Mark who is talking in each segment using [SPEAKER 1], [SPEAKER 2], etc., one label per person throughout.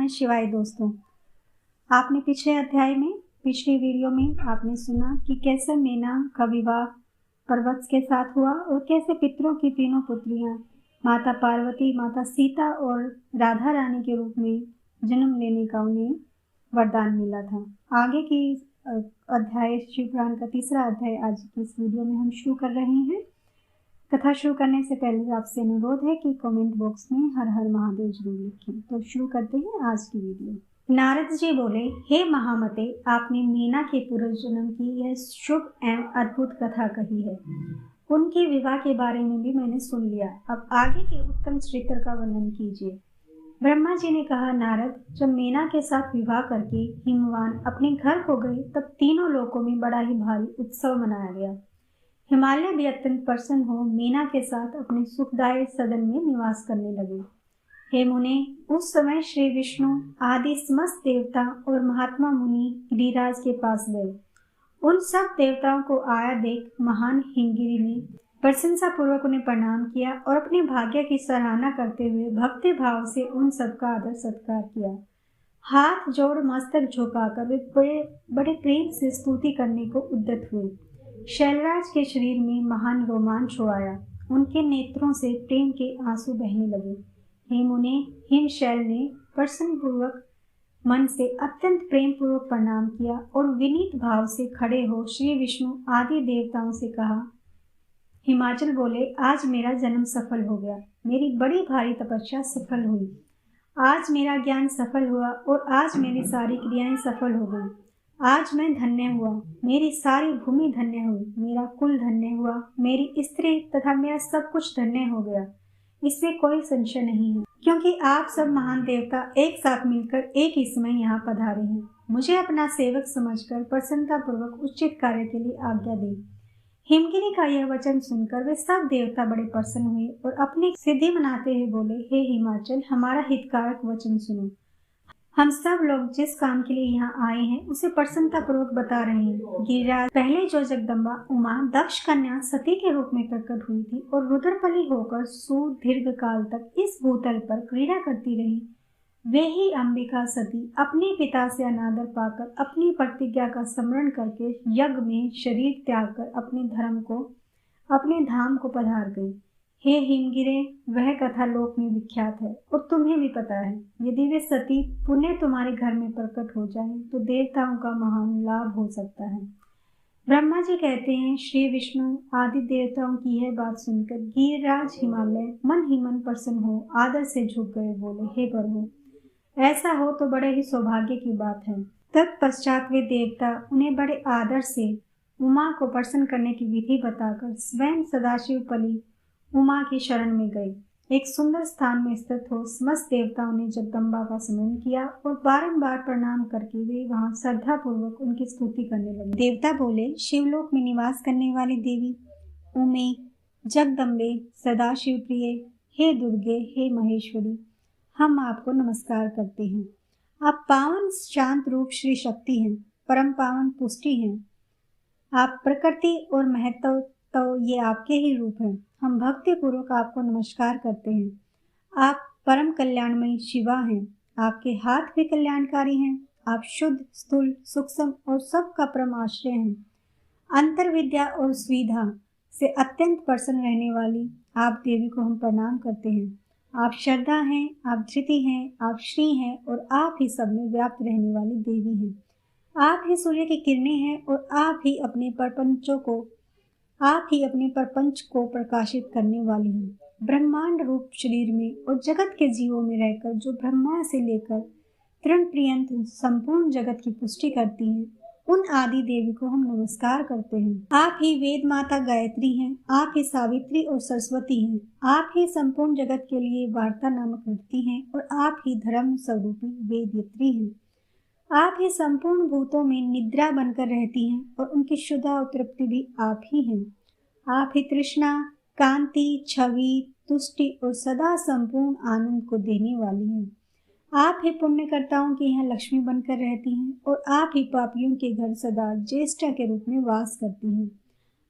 [SPEAKER 1] नमः शिवाय दोस्तों। आपने पिछले अध्याय में पिछली वीडियो में आपने सुना कि कैसे मीना का विवाह पर्वत के साथ हुआ और कैसे पितरों की तीनों पुत्रियां माता पार्वती, माता सीता और राधा रानी के रूप में जन्म लेने का उन्हें वरदान मिला था। आगे की अध्याय शिव पुराण का तीसरा अध्याय आज की इस वीडियो में हम शुरू कर रहे हैं। कथा शुरू करने से पहले आपसे अनुरोध है कि कमेंट बॉक्स में हर हर महादेव जरूर लिखें। तो शुरू करते हैं आज की वीडियो। नारद जी बोले, हे महामते, आपने मीना के पुनर्जन्म की यह शुभ एवं अद्भुत कथा कही है। उनके विवाह के बारे में भी मैंने सुन लिया। अब आगे के उत्तम चरित्र का वर्णन कीजिए। ब्रह्मा जी ने कहा, नारद, जब मीना के साथ विवाह करके हिमवान अपने घर को गए तब तीनों लोकों में बड़ा ही भारी उत्सव मनाया गया। हिमालय भी अत्यंत प्रसन्न हो मीना के साथ अपने सुखदायक सदन में निवास करने लगे। हे मुने, उस समय श्री विष्णु आदि समस्त देवता और महात्मा मुनि गिरिराज के पास गए। उन सब देवताओं को आया देख महान हिमगिरि ने प्रशंसा पूर्वक उन्हें प्रणाम किया और अपने भाग्य की सराहना करते हुए भक्ति भाव से उन सबका आदर सत्कार किया। हाथ जोड़ मस्तक झुकाकर वे बड़े प्रेम से स्तुति करने को उद्यत हुए। शैलराज के शरीर में महान रोमांच हो आया। उनके नेत्रों से प्रेम के आंसू बहने लगे। हे मुने, हिमशैल ने प्रसन्न पूर्वक मन से अत्यंत प्रेम पूर्वक प्रणाम किया और विनीत भाव से खड़े हो श्री विष्णु आदि देवताओं से कहा। हिमाचल बोले, आज मेरा जन्म सफल हो गया। मेरी बड़ी भारी तपस्या सफल हुई। आज मेरा ज्ञान सफल हुआ और आज मेरी सारी क्रियाएं सफल हो गई। आज मैं धन्य हुआ, मेरी सारी भूमि धन्य हुई, मेरा कुल धन्य हुआ, मेरी स्त्री तथा मेरा सब कुछ धन्य हो गया। इसमें कोई संशय नहीं है, क्योंकि आप सब महान देवता एक साथ मिलकर एक ही समय यहाँ पधारे हैं। मुझे अपना सेवक समझकर प्रसन्नता पूर्वक उचित कार्य के लिए आज्ञा दें। हिमगिरि का यह वचन सुनकर वे सब देवता बड़े प्रसन्न हुए और अपनी सिद्धि मनाते हुए बोले, हे हिमाचल, हमारा हितकारक वचन सुनो। हम सब लोग जिस काम के लिए यहाँ आए हैं उसे प्रसन्नता पूर्वक बता रहे हैं। गिरिराज पहले जो जगदम्बा उमा दक्ष कन्या सती के रूप में प्रकट हुई थी और रुद्रपली होकर सुदीर्घ काल तक इस भूतल पर क्रीड़ा करती रही, वे ही अंबिका सती अपने पिता से अनादर पाकर अपनी प्रतिज्ञा का स्मरण करके यज्ञ में शरीर त्याग कर अपने धाम को पधार गई। हे हिमगिरे, वह कथा लोक में विख्यात है और तुम्हें भी पता है। यदि वे सती पुण्य तुम्हारे घर में प्रकट हो जाए तो देवताओं का महान लाभ हो सकता है। ब्रह्मा जी कहते हैं, श्री विष्णु आदि देवताओं की यह बात सुनकर गिरिराज हिमालय मन ही मन प्रसन्न हो आदर से झुक गए। बोले, हे प्रभु, ऐसा हो तो बड़े ही सौभाग्य की बात है। तत्पश्चात वे देवता उन्हें बड़े आदर से उमा को प्रसन्न करने की विधि बताकर स्वयं सदाशिव पली उमा की शरण में गए। एक सुंदर स्थान में स्थित हो समस्त देवताओं ने जगदम्बा का स्मरण किया और बारंबार प्रणाम करके वे वहां श्रद्धा पूर्वक उनकी स्तुति करने लगे। देवता बोले, शिवलोक में निवास करने वाली देवी उमे, जगदम्बे, सदाशिव प्रिय, हे दुर्गे, हे महेश्वरी, हम आपको नमस्कार करते हैं। आप पावन शांत रूप श्री शक्ति हैं, परम पावन पुष्टि हैं। आप प्रकृति और महत्व तो ये आपके ही रूप हैं। हम भक्ति पूर्वक आपको नमस्कार करते हैं। आप परम कल्याणमयी शिवा हैं। आपके हाथ भी कल्याणकारी हैं। आप शुद्ध, स्थूल, सूक्ष्म और सबका परम आश्रय हैं। अंतर विद्या और सुविधा से अत्यंत प्रसन्न रहने वाली आप देवी को हम प्रणाम करते हैं। आप श्रद्धा हैं, आप धृति हैं, आप श्री हैं और आप ही सब में व्याप्त रहने वाली देवी हैं। आप ही सूर्य की किरणें हैं और आप ही अपने प्रपंच को प्रकाशित करने वाली हैं। ब्रह्मांड रूप शरीर में और जगत के जीवों में रहकर जो ब्रह्मा से लेकर तृण पर्यंत संपूर्ण जगत की पुष्टि करती हैं, उन आदि देवी को हम नमस्कार करते हैं। आप ही वेद माता गायत्री हैं। आप ही सावित्री और सरस्वती हैं। आप ही संपूर्ण जगत के लिए वार्ता नामक रखती हैं और आप ही धर्म स्वरूपी वेदयत्री हैं। आप ही संपूर्ण भूतों में निद्रा बनकर रहती हैं और उनकी शुद्धा और तृप्ति भी आप ही हैं। आप ही तृष्णा, कांति, छवि, तुष्टि और सदा संपूर्ण आनंद को देने वाली हैं। आप ही पुण्यकर्ताओं के यहाँ लक्ष्मी बनकर रहती हैं और आप ही पापियों के घर सदा ज्येष्ठा के रूप में वास करती हैं।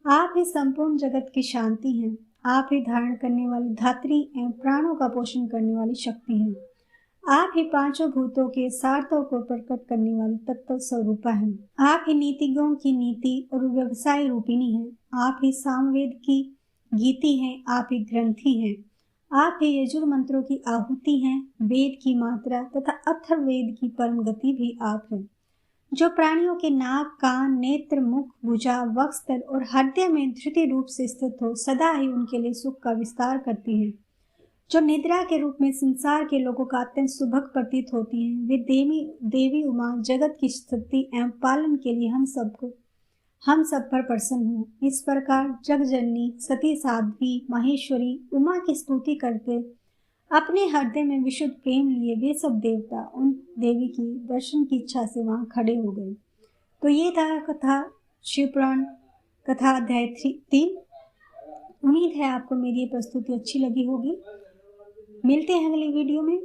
[SPEAKER 1] आप ही संपूर्ण जगत की शांति हैं। आप ही धारण करने वाली धात्री एवं प्राणों का पोषण करने वाली शक्ति हैं। आप ही पांचों भूतों के सार्थों को प्रकट करने वाली तत्व स्वरूपा है। आप ही नीतिज्ञों की नीति और व्यवसाय रूपिणी है। आप ही सामवेद की गीति हैं। आप ही ग्रंथि हैं। आप ही यजुर मंत्रों की आहुति हैं। वेद की मात्रा तथा अथर्ववेद की परम गति भी आप हैं। जो प्राणियों के नाक, कान, नेत्र, मुख, भुजा, वक्षस्थल और हृदय में धृति रूप से स्थित हो, सदा ही उनके लिए सुख का विस्तार करती हैं। जो निद्रा के रूप में संसार के लोगों का अत्यंत सुभग प्रतीत होती हैं, वे देवी उमा जगत की स्थिति एवं पालन के लिए हम सब पर प्रसन्न हो। इस प्रकार जगजननी सती साध्वी महेश्वरी उमा की स्तुति करते अपने हृदय में विशुद्ध प्रेम लिए वे सब देवता उन देवी की दर्शन की इच्छा से वहां खड़े हो गए। तो ये था कथा शिवपुराण कथा अध्याय 3। उम्मीद है आपको मेरी ये प्रस्तुति अच्छी लगी होगी। मिलते हैं अगली वीडियो में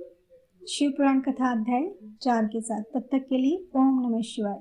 [SPEAKER 1] शिवपुराण कथा अध्याय 4 के साथ। तब तक के लिए ओम नमः शिवाय।